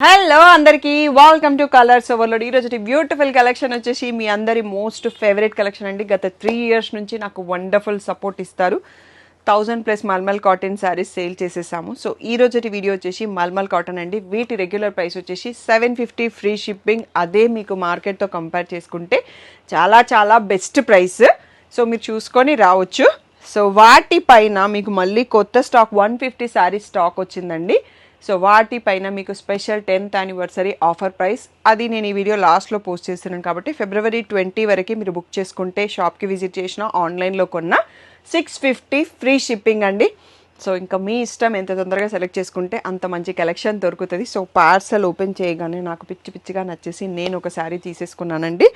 Hello అందరికీ welcome to colours overload. ఈరోజు beautiful collection వచ్చేసి మీ అందరి మోస్ట్ ఫేవరెట్ కలెక్షన్ అండి. గత 3 years నుంచి నాకు వండర్ఫుల్ సపోర్ట్ ఇస్తారు. 1000+ మల్మల్ కాటన్ శారీస్ సేల్ చేసేసాము. సో ఈ రోజు వీడియో వచ్చేసి మల్మల్ కాటన్ అండి. వీటి రెగ్యులర్ ప్రైస్ వచ్చేసి 750 ఫ్రీ షిప్పింగ్. అదే మీకు మార్కెట్తో కంపేర్ చేసుకుంటే చాలా చాలా బెస్ట్ ప్రైస్. సో మీరు చూసుకొని రావచ్చు. సో వాటిపైన మీకు మళ్ళీ కొత్త స్టాక్ 150 శారీస్ స్టాక్ వచ్చిందండి. సో వాటిపైన మీకు special 10th anniversary offer price అది నేను ఈ వీడియో లాస్ట్లో పోస్ట్ చేస్తున్నాను కాబట్టి February 20 వరకు మీరు బుక్ చేసుకుంటే షాప్కి విజిట్ చేసిన ఆన్లైన్లో కొన్న 650 ఫ్రీ షిప్పింగ్ అండి. సో ఇంకా మీ ఇష్టం, ఎంత తొందరగా సెలెక్ట్ చేసుకుంటే అంత మంచి కలెక్షన్ దొరుకుతుంది. సో పార్సల్ ఓపెన్ చేయగానే నాకు పిచ్చిగా నచ్చేసి నేను ఒక శారీ తీసేసుకున్నానండి.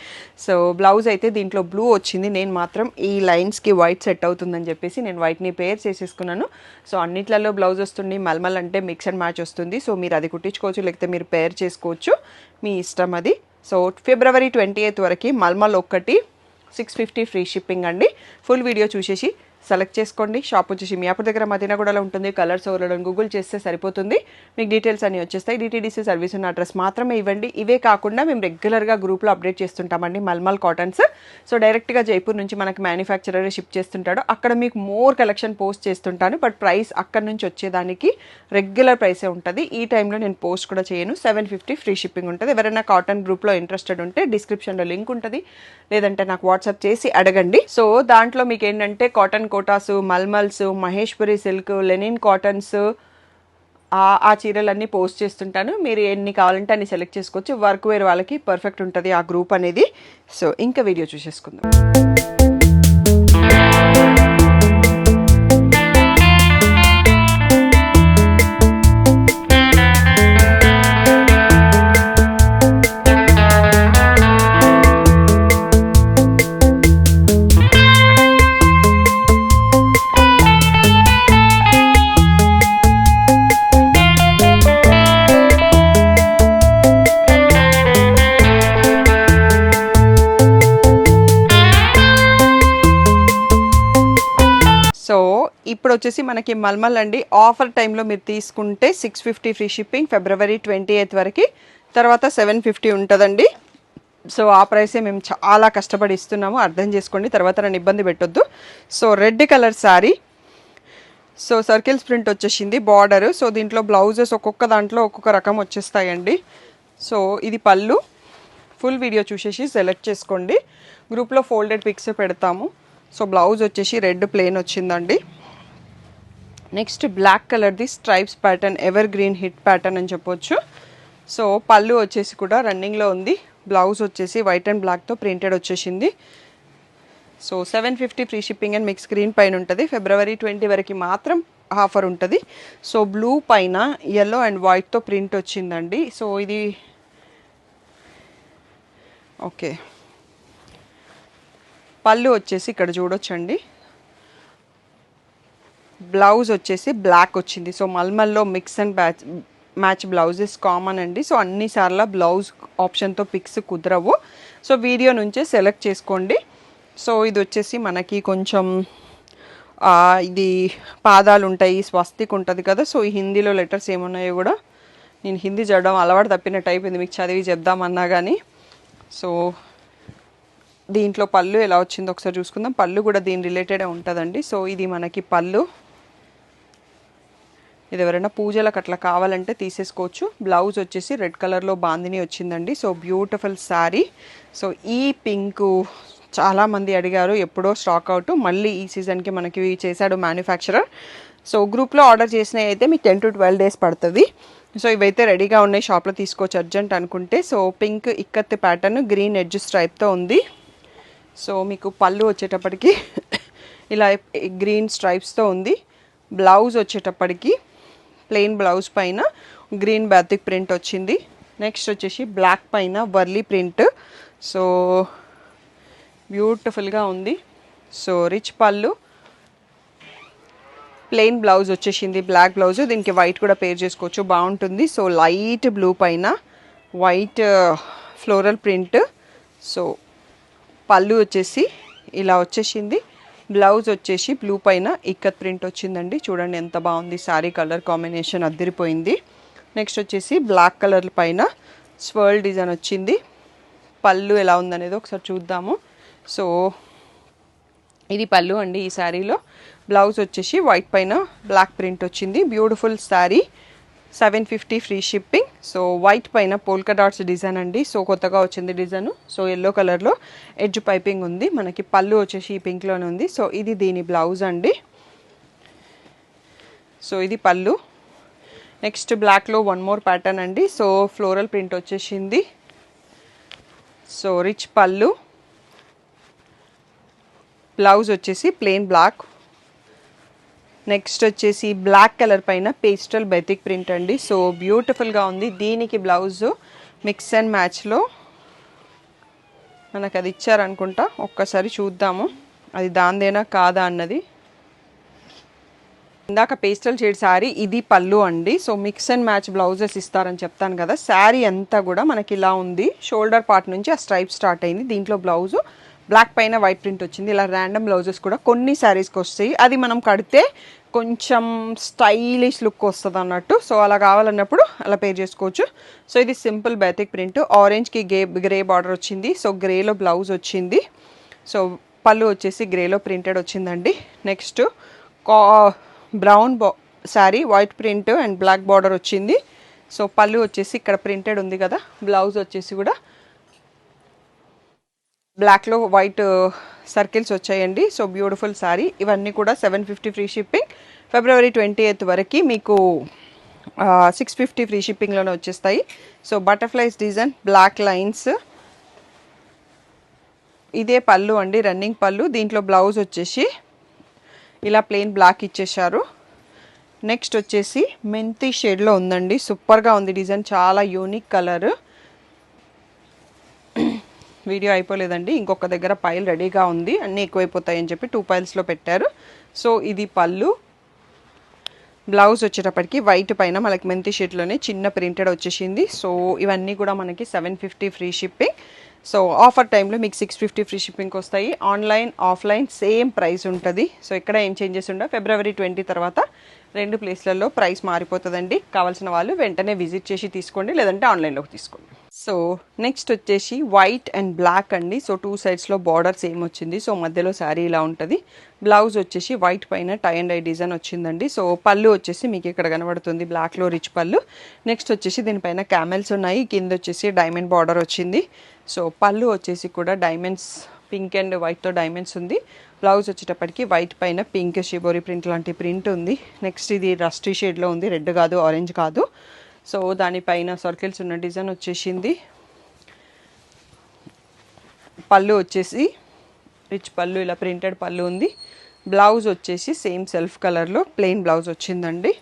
సో బ్లౌజ్ అయితే దీంట్లో బ్లూ వచ్చింది. నేను మాత్రం ఈ లైన్స్కి వైట్ సెట్ అవుతుందని చెప్పేసి నేను వైట్ని పేర్ చేసేసుకున్నాను. సో అన్నిట్లలో బ్లౌజ్ వస్తుంది. మల్మల్ అంటే మిక్స్ అండ్ మ్యాచ్ వస్తుంది. సో మీరు అది కుట్టించుకోవచ్చు, లేకపోతే మీరు పేర్ చేసుకోవచ్చు, మీ ఇష్టం అది. సో February 28 వరకు మల్మల్ ఒక్కటి 650 ఫ్రీ షిప్పింగ్ అండి. ఫుల్ వీడియో చూసేసి సెలెక్ట్ చేసుకోండి. షాప్ వచ్చేసి మీ అప్పటి దగ్గర మదీనాగూడలో ఉంటుంది. కలర్స్ ఓవర్లోడ్ గూగుల్ చేస్తే సరిపోతుంది, మీకు డీటెయిల్స్ అన్నీ వచ్చేస్తాయి. DTDC సర్వీస్ ఉన్న అడ్రస్ మాత్రమే ఇవ్వండి. ఇవే కాకుండా మేము రెగ్యులర్గా గ్రూప్లో అప్డేట్ చేస్తుంటామండి మల్మల్ కాటన్స్. సో డైరెక్ట్గా జైపూర్ నుంచి మనకి మ్యానుఫ్యాక్చరర్ షిప్ చేస్తుంటాడు. అక్కడ మీకు మోర్ కలెక్షన్ పోస్ట్ చేస్తుంటాను, బట్ ప్రైస్ అక్కడ నుంచి వచ్చేదానికి రెగ్యులర్ ప్రైసే ఉంటుంది. ఈ టైంలో నేను పోస్ట్ కూడా చేయను. 750 ఫ్రీ షిప్పింగ్ ఉంటుంది. ఎవరైనా కాటన్ గ్రూప్లో ఇంట్రెస్టెడ్ ఉంటే డిస్క్రిప్షన్లో లింక్ ఉంటుంది, లేదంటే నాకు వాట్సాప్ చేసి అడగండి. సో దాంట్లో మీకు ఏంటంటే కాటన్ కోటాసు, మల్మల్స్, మహేశ్వరి సిల్క్, లెనిన్ కాటన్స్, ఆ చీరలన్నీ పోస్ట్ చేస్తుంటాను. మీరు ఎన్ని కావాలంటే అన్ని సెలెక్ట్ చేసుకోవచ్చు. వర్క్ వేర్ వాళ్ళకి పర్ఫెక్ట్ ఉంటుంది ఆ గ్రూప్ అనేది. సో ఇంకా వీడియో చూసేసుకుందాం. సో ఇప్పుడు వచ్చేసి మనకి మల్మల్ అండి. ఆఫర్ టైంలో మీరు తీసుకుంటే 650 ఫ్రీ షిప్పింగ్ February 28 వరకు, తర్వాత 750 ఉంటుందండి. సో ఆ ప్రైసే మేము చాలా కష్టపడి ఇస్తున్నాము, అర్థం చేసుకోండి, తర్వాత నన్ను ఇబ్బంది పెట్టొద్దు. So red colour sari, so circles print వచ్చేసింది బార్డర్. సో దీంట్లో బ్లౌజెస్ ఒక్కొక్క దాంట్లో ఒక్కొక్క రకం వచ్చేస్తాయండి. సో ఇది పళ్ళు. ఫుల్ వీడియో చూసేసి సెలెక్ట్ చేసుకోండి. గ్రూప్లో ఫోల్డెడ్ పిక్స్ పెడతాము. సో బ్లౌజ్ వచ్చేసి రెడ్ ప్లెయిన్ వచ్చిందండి. నెక్స్ట్ బ్లాక్ కలర్ది stripes pattern, ever green hit pattern అని చెప్పొచ్చు. సో పళ్ళు వచ్చేసి కూడా రన్నింగ్లో ఉంది. బ్లౌజ్ వచ్చేసి వైట్ అండ్ బ్లాక్తో ప్రింటెడ్ వచ్చేసింది. సో 750 ఫ్రీ షిప్పింగ్ అండ్ మీకు స్క్రీన్ పైన ఉంటుంది. February 20 వరకు మాత్రం ఆఫర్ ఉంటుంది. సో బ్లూ పైన ఎల్లో అండ్ వైట్తో ప్రింట్ వచ్చిందండి. సో ఇది ఓకే. పళ్ళు వచ్చేసి ఇక్కడ చూడొచ్చండి. బ్లౌజ్ వచ్చేసి బ్లాక్ వచ్చింది. సో మల్మల్లో mix and match blouses common అండి. సో అన్నిసార్లు బ్లౌజ్ ఆప్షన్తో పిక్స్ కుదరవు. సో వీడియో నుంచే సెలెక్ట్ చేసుకోండి. సో ఇది వచ్చేసి మనకి కొంచెం ఇది పాదాలు ఉంటాయి, స్వస్తిక్ ఉంటుంది కదా. సో ఈ హిందీలో లెటర్స్ ఏమున్నాయో కూడా నేను హిందీ చదవడం అలవాటు తప్పినట్టు అయిపోయింది, మీకు చదివి చెప్దామన్నా కానీ. సో దీంట్లో పళ్ళు ఎలా వచ్చిందో ఒకసారి చూసుకుందాం. పళ్ళు కూడా దీని రిలేటెడే ఉంటుందండి. సో ఇది మనకి పళ్ళు. ఇది ఎవరైనా పూజలకు అట్లా కావాలంటే తీసేసుకోవచ్చు. బ్లౌజ్ వచ్చేసి రెడ్ కలర్లో బాందిని వచ్చిందండి. So beautiful sari. సో ఈ పింకు చాలామంది అడిగారు, ఎప్పుడో స్టాక్ అవుట్, మళ్ళీ ఈ సీజన్కి మనకి చేశాడు మ్యానుఫ్యాక్చరర్. సో గ్రూప్లో ఆర్డర్ చేసినవి అయితే మీకు 10 to 12 days పడుతుంది. సో ఇవైతే రెడీగా ఉన్నాయి, షాప్లో తీసుకోవచ్చు అర్జెంట్ అనుకుంటే. So pink ikat pattern, green edge స్ట్రైప్తో ఉంది. సో మీకు పళ్ళు వచ్చేటప్పటికి ఇలా గ్రీన్ స్ట్రైప్స్తో ఉంది. బ్లౌజ్ వచ్చేటప్పటికి ప్లెయిన్ బ్లౌజ్ పైన గ్రీన్ బాతిక్ ప్రింట్ వచ్చింది. నెక్స్ట్ వచ్చేసి బ్లాక్ పైన వర్లీ ప్రింట్. సో బ్యూటిఫుల్గా ఉంది. So rich pallu, plain blouse వచ్చేసింది, బ్లాక్ బ్లౌజ్. దీనికి వైట్ కూడా పేర్ చేసుకోవచ్చు, బాగుంటుంది. సో లైట్ బ్లూ పైన white floral print. So pallu వచ్చేసి ఇలా వచ్చేసింది. బ్లౌజ్ వచ్చేసి బ్లూ పైన ఇక్కత్ ప్రింట్ వచ్చిందండి. చూడండి ఎంత బాగుంది, శారీ కలర్ కాంబినేషన్ అదిరిపోయింది. నెక్స్ట్ వచ్చేసి బ్లాక్ కలర్ పైన స్వర్ల్ డిజైన్ వచ్చింది. పళ్ళు ఎలా ఉందనేది ఒకసారి చూద్దాము. సో ఇది పళ్ళు అండి ఈ శారీలో. బ్లౌజ్ వచ్చేసి వైట్ పైన బ్లాక్ ప్రింట్ వచ్చింది. Beautiful sari, 750 free shipping. So white పైన పోల్కా డాట్స్ డిజైన్ అండి. సో కొత్తగా వచ్చింది డిజైన్. సో ఎల్లో కలర్లో ఎడ్జ్ పైపింగ్ ఉంది. మనకి పళ్ళు వచ్చేసి ఈ పింక్లోనే ఉంది. సో ఇది దీని బ్లౌజ్ అండి. సో ఇది పళ్ళు. నెక్స్ట్ బ్లాక్లో వన్ మోర్ ప్యాటర్న్ అండి. సో ఫ్లోరల్ ప్రింట్ వచ్చేసింది. సో రిచ్ పళ్ళు, బ్లౌజ్ వచ్చేసి ప్లెయిన్ బ్లాక్. నెక్స్ట్ వచ్చేసి బ్లాక్ కలర్ పైన పేస్టల్ బెతిక్ ప్రింట్ అండి. సో బ్యూటిఫుల్గా ఉంది. దీనికి బ్లౌజ్ మిక్స్ అండ్ మ్యాచ్లో మనకు అది ఇచ్చారనుకుంటా. ఒక్కసారి చూద్దాము అది దాందేనా కాదా అన్నది. ఇందాక పేస్టల్ షేడ్ శారీ, ఇది పళ్ళు అండి. So mix and match blouses ఇస్తారని చెప్తాను కదా. శారీ అంతా కూడా మనకి ఇలా ఉంది. షోల్డర్ పార్ట్ నుంచి ఆ స్ట్రైప్ స్టార్ట్ అయింది. దీంట్లో బ్లౌజు బ్లాక్ పైన వైట్ ప్రింట్ వచ్చింది. ఇలా ర్యాండమ్ బ్లౌజెస్ కూడా కొన్ని శారీస్కి వస్తాయి. అది మనం కడితే కొంచెం స్టైలిష్ లుక్ వస్తుంది అన్నట్టు. సో అలా కావాలన్నప్పుడు అలా పే చేసుకోవచ్చు. సో ఇది సింపుల్ బేతిక్ ప్రింట్. ఆరెంజ్కి గ్రే బార్డర్ వచ్చింది. సో గ్రేలో బ్లౌజ్ వచ్చింది. సో పళ్ళు వచ్చేసి గ్రేలో ప్రింటెడ్ వచ్చిందండి. Next brown sari, white print and black border వచ్చింది. సో పళ్ళు వచ్చేసి ఇక్కడ ప్రింటెడ్ ఉంది కదా. బ్లౌజ్ వచ్చేసి కూడా బ్లాక్లో వైట్ సర్కిల్స్ వచ్చాయండి. So beautiful sari. ఇవన్నీ కూడా 750 ఫ్రీ షిప్పింగ్. ఫిబ్రవరి 28 వరకు మీకు 650 ఫ్రీ షిప్పింగ్లోనే వచ్చేస్తాయి. So butterflies design, black lines. ఇదే పళ్ళు అండి, రన్నింగ్ పళ్ళు. దీంట్లో బ్లౌజ్ వచ్చేసి ఇలా ప్లెయిన్ బ్లాక్ ఇచ్చేసారు. నెక్స్ట్ వచ్చేసి మెంతి షేడ్లో ఉందండి. సూపర్గా ఉంది డిజైన్, చాలా యూనిక్ కలర్. వీడియో అయిపోలేదండి, ఇంకొక దగ్గర పైల్ రెడీగా ఉంది. అన్నీ ఎక్కువైపోతాయని చెప్పి 2 పైల్స్లో పెట్టారు. సో ఇది పళ్ళు. బ్లౌజ్ వచ్చేటప్పటికి వైట్ పైన మనకి మెంతి షీట్లోనే చిన్న ప్రింటెడ్ వచ్చేసింది. సో ఇవన్నీ కూడా మనకి 750 ఫ్రీ షిప్పింగ్. సో ఆఫర్ టైంలో మీకు 650 ఫ్రీ షిప్పింగ్కి వస్తాయి. ఆన్లైన్ ఆఫ్లైన్ సేమ్ ప్రైస్ ఉంటుంది. సో ఇక్కడ ఏం చేంజెస్ ఉండవు. ఫిబ్రవరి 20 తర్వాత 2 ప్లేస్లలో ప్రైస్ మారిపోతుందండి. కావాల్సిన వాళ్ళు వెంటనే విజిట్ చేసి తీసుకోండి, లేదంటే ఆన్లైన్లోకి తీసుకోండి. సో నెక్స్ట్ వచ్చేసి వైట్ అండ్ బ్లాక్ అండి. సో 2 సైడ్స్లో బార్డర్ సేమ్ వచ్చింది. సో మధ్యలో శారీ ఇలా ఉంటుంది. బ్లౌజ్ వచ్చేసి వైట్ పైన టై అండ్ ఐ డిజైన్ వచ్చిందండి. సో పళ్ళు వచ్చేసి మీకు ఇక్కడ కనబడుతుంది, బ్లాక్లో రిచ్ పళ్ళు. నెక్స్ట్ వచ్చేసి దీనిపైన క్యామెల్స్ ఉన్నాయి. కింద వచ్చేసి డైమండ్ బార్డర్ వచ్చింది. సో పళ్ళు వచ్చేసి కూడా డైమండ్స్, పింక్ అండ్ వైట్తో డైమండ్స్ ఉంది. బ్లౌజ్ వచ్చేటప్పటికి వైట్ పైన పింక్ షిబోరి ప్రింట్ లాంటి ప్రింట్ ఉంది. నెక్స్ట్ ఇది రస్టీ షేడ్లో ఉంది, రెడ్ కాదు ఆరెంజ్ కాదు. సో దానిపైన సర్కిల్స్ ఉన్న డిజైన్ వచ్చేసింది. పళ్ళు వచ్చేసి రిచ్ పళ్ళు, ఇలా ప్రింటెడ్ పళ్ళు ఉంది. బ్లౌజ్ వచ్చేసి సేమ్ సెల్ఫ్ కలర్లో ప్లెయిన్ బ్లౌజ్ వచ్చిందండి.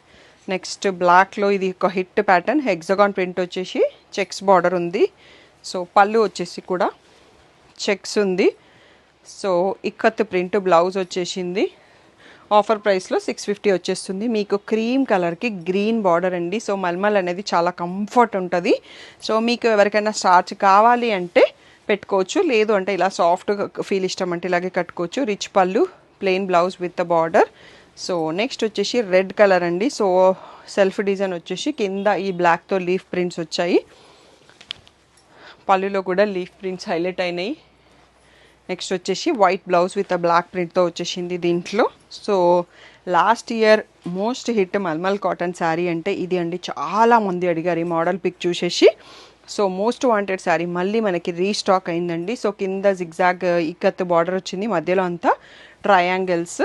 నెక్స్ట్ బ్లాక్లో ఇది ఒక హిట్ ప్యాటర్న్, హెక్సగాన్ ప్రింట్ వచ్చేసి చెక్స్ బార్డర్ ఉంది. సో పళ్ళు వచ్చేసి కూడా చెక్స్ ఉంది. సో ఇక్కత్ ప్రింట్ బ్లౌజ్ వచ్చేసింది. ఆఫర్ ప్రైస్లో 650 వచ్చేస్తుంది. మీకు క్రీమ్ కలర్కి గ్రీన్ బార్డర్ అండి. సో మల్మల్ అనేది చాలా కంఫర్ట్ ఉంటుంది. సో మీకు ఎవరికైనా స్టార్చ్ కావాలి అంటే పెట్టుకోవచ్చు, లేదు అంటే ఇలా సాఫ్ట్ ఫీల్ ఇష్టం అంటే ఇలాగే కట్టుకోవచ్చు. Rich pallu, plain blouse with the border. So next వచ్చేసి రెడ్ కలర్ అండి. సో సెల్ఫ్ డిజైన్ వచ్చేసి కింద ఈ బ్లాక్తో లీఫ్ ప్రింట్స్ వచ్చాయి. పళ్ళులో కూడా లీఫ్ ప్రింట్స్ హైలైట్ అయినాయి. నెక్స్ట్ వచ్చేసి వైట్ బ్లౌజ్ విత్ బ్లాక్ ప్రింట్తో వచ్చేసింది దీంట్లో. So last year most hit mulmul cotton sari అంటే ఇది అండి. చాలామంది అడిగారు ఈ మోడల్ పిక్ చూసేసి. సో మోస్ట్ వాంటెడ్ శారీ మళ్ళీ మనకి రీస్టాక్ అయిందండి. సో కింద జిగ్జాగ్ ఇక్కత్ బార్డర్ వచ్చింది, మధ్యలో అంతా ట్రయాంగిల్స్.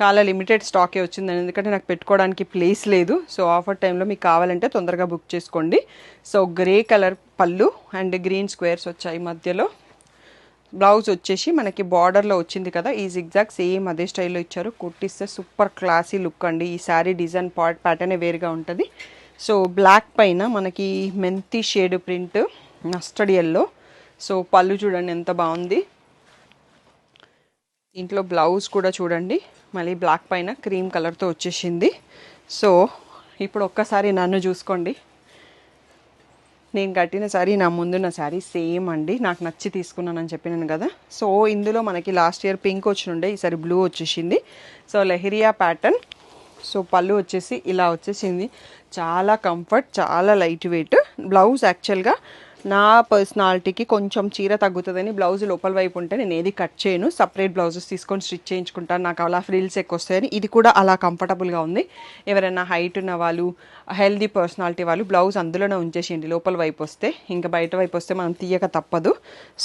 చాలా లిమిటెడ్ స్టాకే వచ్చిందండి, ఎందుకంటే నాకు పెట్టుకోవడానికి ప్లేస్ లేదు. సో ఆఫర్ టైంలో మీకు కావాలంటే తొందరగా బుక్ చేసుకోండి. సో గ్రే కలర్ పళ్ళు అండ్ గ్రీన్ స్క్వేర్స్ వచ్చాయి మధ్యలో. బ్లౌజ్ వచ్చేసి మనకి బార్డర్లో వచ్చింది కదా, ఈ జిగ్జాగ్ సేమ్ అదే స్టైల్లో ఇచ్చారు. కుట్టిస్తే సూపర్ క్లాసీ లుక్ అండి. ఈ శారీ డిజైన్ ప్యాటర్నే వేరుగా ఉంటుంది. సో బ్లాక్ పైన మనకి మెంతి shade print, mustard yellow. So పళ్ళు చూడండి ఎంత బాగుంది. దీంట్లో బ్లౌజ్ కూడా చూడండి మళ్ళీ బ్లాక్ పైన క్రీమ్ కలర్తో వచ్చేసింది. సో ఇప్పుడు ఒక్కసారి నన్ను చూసుకోండి. నేను కట్టిన శారీ నా ముందున్న శారీ సేమ్ అండి. నాకు నచ్చి తీసుకున్నానని చెప్పినాను కదా. సో ఇందులో మనకి లాస్ట్ ఇయర్ పింక్ వచ్చినుండే, ఈసారి బ్లూ వచ్చేసింది. So leheriya pattern. So pallu వచ్చేసి ఇలా వచ్చేసింది. చాలా కంఫర్ట్, చాలా లైట్ వెయిట్. బ్లౌజ్ యాక్చువల్గా నా పర్సనాలిటీకి కొంచెం చీర తగ్గుతుందని బ్లౌజ్ లోపల వైపు ఉంటే నేను ఏది కట్ చేయను, సపరేట్ బ్లౌజెస్ తీసుకొని స్టిచ్ చేయించుకుంటాను. నాకు అలా ఫ్రిల్స్ ఎక్కువ వస్తాయని. ఇది కూడా అలా కంఫర్టబుల్గా ఉంది. ఎవరైనా హైట్ ఉన్న వాళ్ళు, హెల్దీ పర్సనాలిటీ వాళ్ళు బ్లౌజ్ అందులోనే ఉంచేసేయండి. లోపల వైపు వస్తే, ఇంకా బయట వైపు వస్తే మనం తీయక తప్పదు.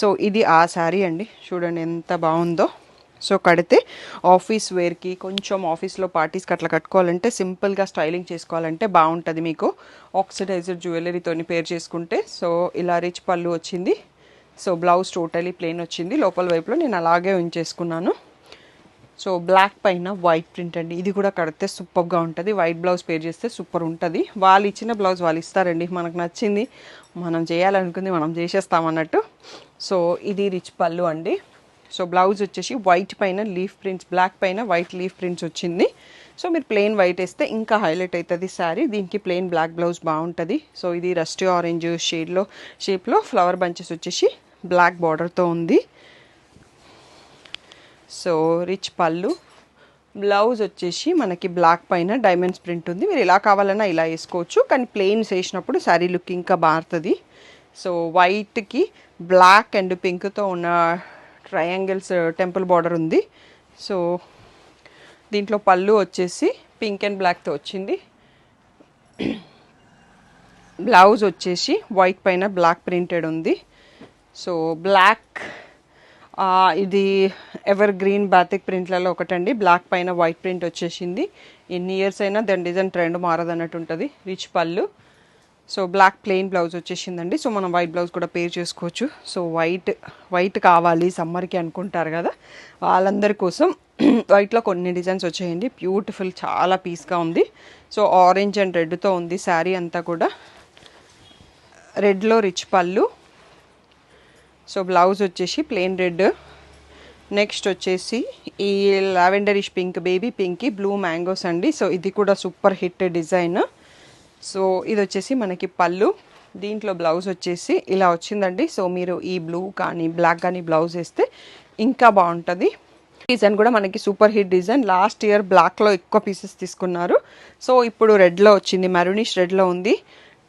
సో ఇది ఆ శారీ అండి. చూడండి ఎంత బాగుందో. సో కడితే ఆఫీస్ వేర్కి, కొంచెం ఆఫీస్లో పార్టీస్కి అట్లా కట్టుకోవాలంటే, సింపుల్గా స్టైలింగ్ చేసుకోవాలంటే బాగుంటుంది. మీకు ఆక్సిడైజర్ జ్యువెలరీతో పేర్ చేసుకుంటే. సో ఇలా రిచ్ పళ్ళు వచ్చింది. సో బ్లౌజ్ టోటలీ ప్లెయిన్ వచ్చింది. లోపల వైపులో నేను అలాగే ఉంచేసుకున్నాను. సో బ్లాక్ పైన వైట్ ప్రింట్ అండి. ఇది కూడా కడితే సూపర్గా ఉంటుంది. వైట్ బ్లౌజ్ పేర్ చేస్తే సూపర్ ఉంటుంది. వాళ్ళు ఇచ్చిన బ్లౌజ్ వాళ్ళు ఇస్తారండి. మనకు నచ్చింది మనం చేయాలనుకుంది మనం చేసేస్తామన్నట్టు. సో ఇది రిచ్ పళ్ళు అండి. సో బ్లౌజ్ వచ్చేసి వైట్ పైన లీఫ్ ప్రింట్స్, బ్లాక్ పైన వైట్ లీఫ్ ప్రింట్స్ వచ్చింది. సో మీరు ప్లెయిన్ వైట్ వేస్తే ఇంకా హైలైట్ అవుతుంది శారీ. దీనికి ప్లెయిన్ బ్లాక్ బ్లౌజ్ బాగుంటుంది. సో ఇది రస్టీ ఆరెంజ్ షేప్లో ఫ్లవర్ బంచెస్ వచ్చేసి బ్లాక్ బార్డర్తో ఉంది. సో రిచ్ పళ్ళు, బ్లౌజ్ వచ్చేసి మనకి బ్లాక్ పైన డైమండ్స్ ప్రింట్ ఉంది. మీరు ఎలా కావాలన్నా ఇలా వేసుకోవచ్చు, కానీ ప్లెయిన్స్ వేసినప్పుడు శారీ లుక్ ఇంకా బారుతుంది. సో వైట్కి బ్లాక్ అండ్ పింక్తో ఉన్న ట్రయాంగిల్స్ టెంపుల్ బార్డర్ ఉంది. సో దీంట్లో పళ్ళు వచ్చేసి పింక్ అండ్ బ్లాక్తో వచ్చింది. బ్లౌజ్ వచ్చేసి వైట్ పైన బ్లాక్ ప్రింటెడ్ ఉంది. సో బ్లాక్ ఇది ఎవర్ గ్రీన్ బాతిక్ ప్రింట్లలో ఒకటండి. బ్లాక్ పైన వైట్ ప్రింట్ వచ్చేసింది. ఎన్ని ఇయర్స్ అయినా దాని డిజైన్ ట్రెండ్ మారదన్నట్టు ఉంటుంది. రిచ్ పళ్ళు. సో బ్లాక్ ప్లెయిన్ బ్లౌజ్ వచ్చేసిందండి. సో మనం వైట్ బ్లౌజ్ కూడా పేర్ చేసుకోవచ్చు. సో వైట్ కావాలి సమ్మర్కి అనుకుంటారు కదా, వాళ్ళందరి కోసం వైట్లో కొన్ని డిజైన్స్ వచ్చాయండి. బ్యూటిఫుల్, చాలా పీస్గా ఉంది. సో ఆరెంజ్ అండ్ రెడ్తో ఉంది శారీ అంతా కూడా. రెడ్లో రిచ్ పళ్ళు. సో బ్లౌజ్ వచ్చేసి ప్లెయిన్ రెడ్. నెక్స్ట్ వచ్చేసి ఈ లావెండరిష్ పింక్, బేబీ పింక్కి బ్లూ మ్యాంగోస్ అండి. సో ఇది కూడా సూపర్ హిట్ డిజైన్. సో ఇది వచ్చేసి మనకి పళ్ళు. దీంట్లో బ్లౌజ్ వచ్చేసి ఇలా వచ్చిందండి. సో మీరు ఈ బ్లూ కానీ బ్లాక్ కానీ బ్లౌజ్ వేస్తే ఇంకా బాగుంటుంది. డిజైన్ కూడా మనకి super hit design. Last year బ్లాక్లో ఎక్కువ పీసెస్ తీసుకున్నారు. సో ఇప్పుడు రెడ్లో వచ్చింది, మెరూనిష్ రెడ్లో ఉంది.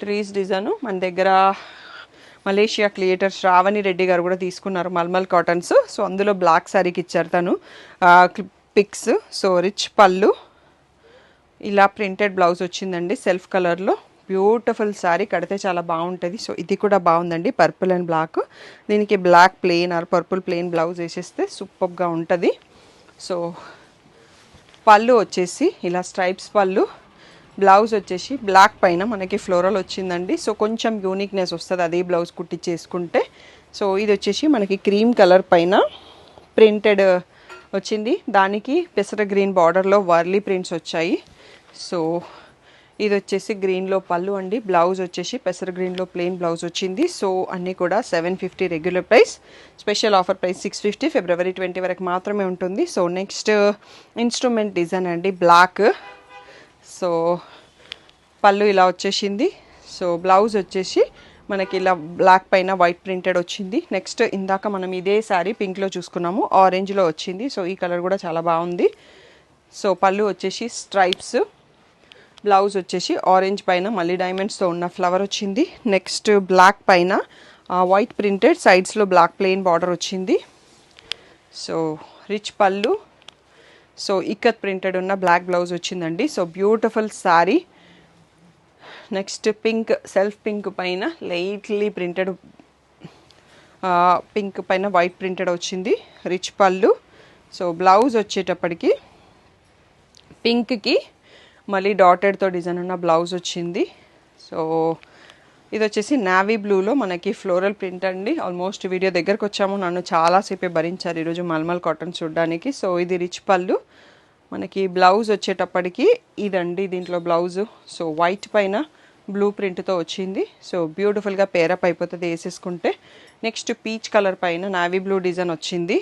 ట్రీస్ డిజైన్ మన దగ్గర మలేషియా క్రియేటర్ శ్రావణి రెడ్డి గారు కూడా తీసుకున్నారు, మల్మల్ కాటన్స్. సో అందులో బ్లాక్ శారీకి ఇచ్చారు తను పిక్స్. సో రిచ్ పళ్ళు, ఇలా ప్రింటెడ్ బ్లౌజ్ వచ్చిందండి సెల్ఫ్ కలర్లో. బ్యూటిఫుల్ శారీ, కడితే చాలా బాగుంటుంది. సో ఇది కూడా బాగుందండి, పర్పుల్ అండ్ బ్లాక్. దీనికి black plain or purple plain blouse వేసేస్తే సూపర్గా ఉంటుంది. సో పళ్ళు వచ్చేసి ఇలా స్ట్రైప్స్ పళ్ళు. బ్లౌజ్ వచ్చేసి బ్లాక్ పైన మనకి ఫ్లోరల్ వచ్చిందండి. సో కొంచెం యూనిక్నెస్ వస్తుంది అదే బ్లౌజ్ కుట్టించేసుకుంటే. సో ఇది వచ్చేసి మనకి క్రీమ్ కలర్ పైన ప్రింటెడ్ వచ్చింది. దానికి పెసర గ్రీన్ బార్డర్లో వర్లీ ప్రింట్స్ వచ్చాయి. సో ఇది వచ్చేసి గ్రీన్లో పళ్ళు అండి. బ్లౌజ్ వచ్చేసి పెసర గ్రీన్లో ప్లెయిన్ బ్లౌజ్ వచ్చింది. సో అన్నీ కూడా 750 regular price, special offer price 650. ఫిబ్రవరి 20 వరకు మాత్రమే ఉంటుంది. సో నెక్స్ట్ ఇన్స్ట్రుమెంట్ డిజైన్ అండి, బ్లాక్. సో పళ్ళు ఇలా వచ్చేసింది. సో బ్లౌజ్ వచ్చేసి మనకి ఇలా బ్లాక్ పైన వైట్ ప్రింటెడ్ వచ్చింది. నెక్స్ట్ ఇందాక మనం ఇదే శారీ పింక్లో చూసుకున్నాము, ఆరెంజ్లో వచ్చింది. సో ఈ కలర్ కూడా చాలా బాగుంది. సో పళ్ళు వచ్చేసి స్ట్రైప్స్, బ్లౌజ్ వచ్చేసి ఆరెంజ్ పైన మళ్ళీ డైమండ్స్తో ఉన్న ఫ్లవర్ వచ్చింది. నెక్స్ట్ బ్లాక్ పైన వైట్ ప్రింటెడ్, సైడ్స్లో బ్లాక్ ప్లెయిన్ బార్డర్ వచ్చింది. సో రిచ్ పళ్ళు. సో ఇక్కత్ ప్రింటెడ్ ఉన్న బ్లాక్ బ్లౌజ్ వచ్చిందండి. So beautiful sari. Next pink, self pink పైన లైట్లీ ప్రింటెడ్, పింక్ పైన వైట్ ప్రింటెడ్ వచ్చింది. రిచ్ పళ్ళు. సో బ్లౌజ్ వచ్చేటప్పటికి పింక్కి మళ్ళీ డాటెడ్తో డిజైన్ ఉన్న బ్లౌజ్ వచ్చింది. సో ఇది వచ్చేసి నావీ బ్లూలో మనకి ఫ్లోరల్ ప్రింట్ అండి. ఆల్మోస్ట్ వీడియో దగ్గరకు వచ్చాము, నన్ను చాలాసేపే భరించారు ఈరోజు మల్మల్ కాటన్ చూడడానికి. సో ఇది రిచ్ పళ్ళు. మనకి బ్లౌజ్ వచ్చేటప్పటికి ఇదండి దీంట్లో బ్లౌజు. సో వైట్ పైన బ్లూ ప్రింట్తో వచ్చింది. సో బ్యూటిఫుల్గా పేరప్ అయిపోతుంది వేసేసుకుంటే. నెక్స్ట్ పీచ్ కలర్ పైన నావీ బ్లూ డిజైన్ వచ్చింది.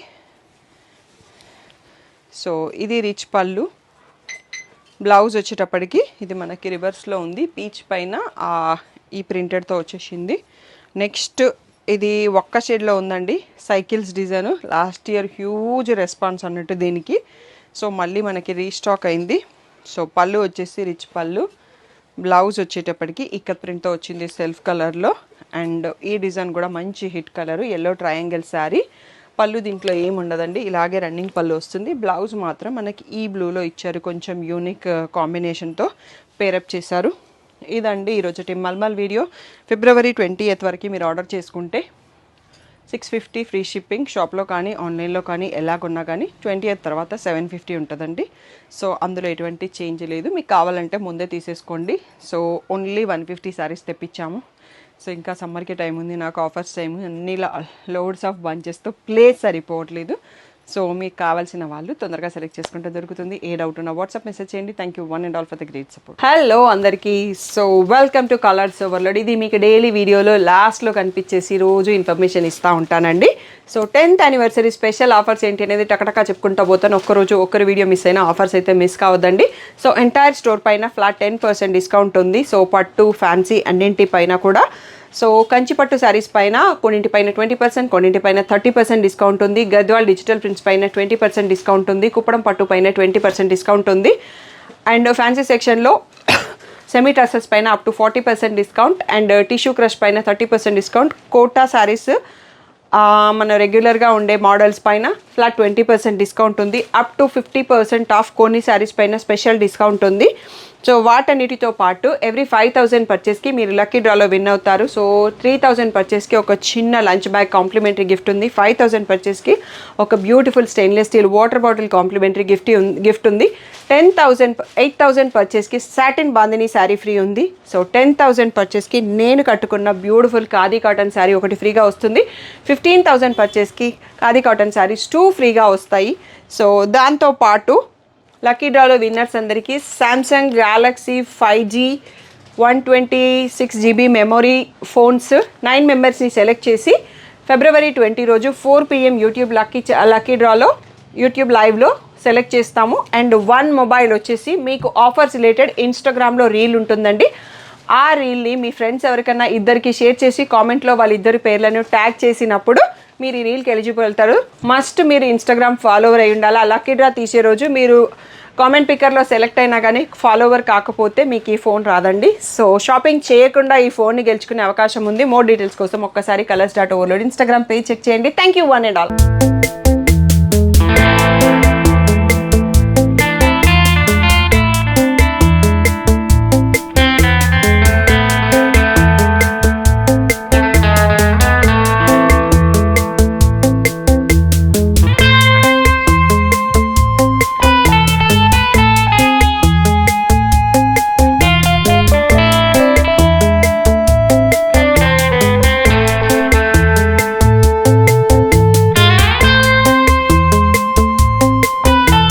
సో ఇది రిచ్ పళ్ళు. బ్లౌజ్ వచ్చేటప్పటికి ఇది మనకి రివర్స్లో ఉంది, పీచ్ పైన ఈ ప్రింటెడ్తో వచ్చేసింది. నెక్స్ట్ ఇది ఒక్క షేడ్లో ఉందండి, cycles design. Last year huge response అన్నట్టు దీనికి. సో మళ్ళీ మనకి రీస్టాక్ అయింది. సో పళ్ళు వచ్చేసి రిచ్ పళ్ళు, బ్లౌజ్ వచ్చేటప్పటికి ఇక్కత్ ప్రింట్తో వచ్చింది సెల్ఫ్ కలర్లో. అండ్ ఈ డిజైన్ కూడా మంచి hit colour, yellow triangle sari. పళ్ళు దీంట్లో ఏమి ఉండదండి, ఇలాగే రన్నింగ్ పళ్ళు వస్తుంది. బ్లౌజ్ మాత్రం మనకి ఈ బ్లూలో ఇచ్చారు, కొంచెం యూనిక్ కాంబినేషన్తో పేరప్ చేశారు. ఇదండి ఈరోజు మల్మల్ వీడియో. ఫిబ్రవరి 20th వరకు మీరు ఆర్డర్ చేసుకుంటే 650 ఫ్రీ షిప్పింగ్, షాప్లో కానీ ఆన్లైన్లో కానీ ఎలా కొన్నా కానీ. 20th తర్వాత 750 ఉంటుందండి. సో అందులో ఎటువంటి చేంజ్ లేదు, మీకు కావాలంటే ముందే తీసేసుకోండి. సో ఓన్లీ 150 శారీస్ తెప్పించాము. సో ఇంకా సమ్మర్కి టైం ఉంది, నాకు ఆఫర్స్ టైం, అన్ని లోడ్స్ ఆఫ్ బంచెస్తో ప్లేస్ సరిపోవట్లేదు. సో మీకు కావాల్సిన వాళ్ళు తొందరగా సెలెక్ట్ చేసుకుంటే దొరుకుతుంది. ఏ డౌట్ ఉన్నా వాట్సాప్ మెసేజ్ చేయండి. Thank you one and all for the great support. Hello అందరికీ, so welcome to colours overload. ఇది మీకు డైలీ వీడియోలో లాస్ట్లో కనిపించేసి రోజు ఇన్ఫర్మేషన్ ఇస్తూ ఉంటానండి. So 10th anniversary special offers ఏంటి అనేది టకటకా చెప్పుకుంటూ పోతాను. ఒక్కరోజు ఒక్కరు వీడియో మిస్ అయినా ఆఫర్స్ అయితే మిస్ కావద్దండి. సో ఎంటైర్ స్టోర్ పైన ఫ్లాట్ 10% డిస్కౌంట్ ఉంది. సో పట్టు, ఫ్యాన్సీ అన్నింటి పైన కూడా. సో కంచిపట్టు శారీస్ పైన కొన్నింటిపైన 20%, కొన్నింటిపైన 30% డిస్కౌంట్ ఉంది. గద్వాల్ డిజిటల్ ప్రింట్స్ పైన 20% డిస్కౌంట్ ఉంది. కుప్పడం పట్టు పైన 20% డిస్కౌంట్ ఉంది. అండ్ ఫ్యాన్సీ సెక్షన్లో సెమీ టసర్స్ పైన up to 40% discount. And tissue crush పైన 30% డిస్కౌంట్. కోటా శారీస్ మన రెగ్యులర్గా ఉండే మోడల్స్ పైన ఫ్లాట్ 20% డిస్కౌంట్ ఉంది. అప్ టు 50% ఆఫ్ కొన్ని శారీస్ పైన స్పెషల్ డిస్కౌంట్ ఉంది. సో వాటన్నిటితో పాటు ఎవ్రీ 5000 పర్చేస్కి మీరు లక్కీ డ్రాలో విన్ అవుతారు. సో 3000 పర్చేస్కి ఒక చిన్న లంచ్ బ్యాగ్ కాంప్లిమెంటరీ గిఫ్ట్ ఉంది. 5000 పర్చేస్కి ఒక beautiful stainless steel water bottle complementary gift ఉంది. 8000 పర్చేస్కి సాటిన్ బాందిని శారీ ఫ్రీ ఉంది. సో 10,000 పర్చేస్కి నేను కట్టుకున్న బ్యూటిఫుల్ ఖాదీ కాటన్ శారీ ఒకటి ఫ్రీగా వస్తుంది. 15,000 పర్చేస్కి ఖాదీ కాటన్ శారీస్ 2 ఫ్రీగా వస్తాయి. సో దాంతోపాటు లక్కీ డ్రాలో విన్నర్స్ అందరికీ Samsung Galaxy 5G 126GB memory phones 9 మెంబర్స్ని సెలెక్ట్ చేసి ఫిబ్రవరి 20 రోజు 4 PM యూట్యూబ్ లక్కీ డ్రాలో యూట్యూబ్ లైవ్లో సెలెక్ట్ చేస్తాము. అండ్ 1 మొబైల్ వచ్చేసి మీకు ఆఫర్స్ రిలేటెడ్ ఇన్స్టాగ్రామ్లో రీల్ ఉంటుందండి. ఆ రీల్ని మీ ఫ్రెండ్స్ ఎవరికన్నా ఇద్దరికి షేర్ చేసి కామెంట్లో వాళ్ళిద్దరి పేర్లను ట్యాగ్ చేసినప్పుడు మీరు ఈ రీల్కి ఎలిజిబుల్ అవుతారు. మస్ట్ మీరు ఇన్స్టాగ్రామ్ ఫాలోవర్ అయి ఉండాలి. ఆ లక్కీ డ్రా తీసే రోజు మీరు కామెంట్ పిక్కర్లో సెలెక్ట్ అయినా కానీ ఫాలోవర్ కాకపోతే మీకు ఈ ఫోన్ రాదండి. సో షాపింగ్ చేయకుండా ఈ ఫోన్ని గెలుచుకునే అవకాశం ఉంది. మోర్ డీటెయిల్స్ కోసం ఒక్కసారి కలర్స్.ఓవర్లోడ్ ఇన్స్టాగ్రామ్ పేజ్ చెక్ చేయండి. Thank you one and all.